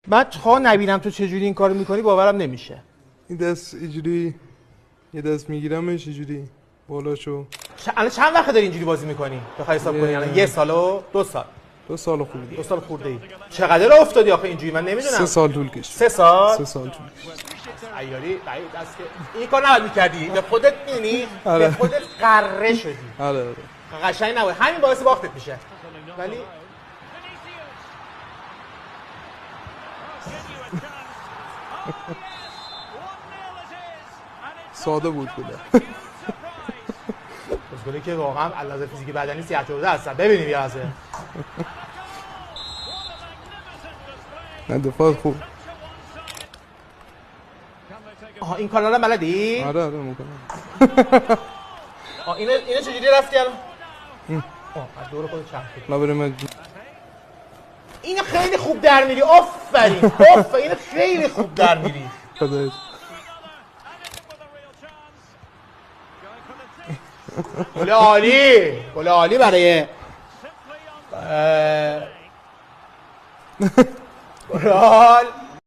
من تا نبینم تو چجوری این کارو میکنی باورم نمیشه. این دست اینجوری یه دست میگیرمش اینجوری بالاشو. الان چند وقت داری اینجوری بازی میکنی؟ بخوای حساب کنی الان 1 سال و 2 سال. 2 سال خورده. 2 سال خورده ای. چقدر افتادی آخه اینجوری من نمیدونم. 3 سال طول کشید. 3 سال؟ 3 سال طول کشید. عیاری بعید است که این کار نباید میکردی. به خودت می‌بینی؟ آره. به خودت قره شدی. آره. قشنگ نبود. همین باعث باختت میشه. ولی ساده بود بوده. بازیکنی که واقعا علاوه فیزیکی بدنی سیاه‌چرده هستن. ببینیم یه لحظه. نه دفاع خوب. آها این کارا رو بلدی؟ آره میکنم. اینو چجوری رفتی الان؟ از دور خودت چرخ. لابرم اینو خیلی خوب در میری. آفرین. اینو خیلی خوب در میری. خدایش. گل عالی. گل عالی برای گل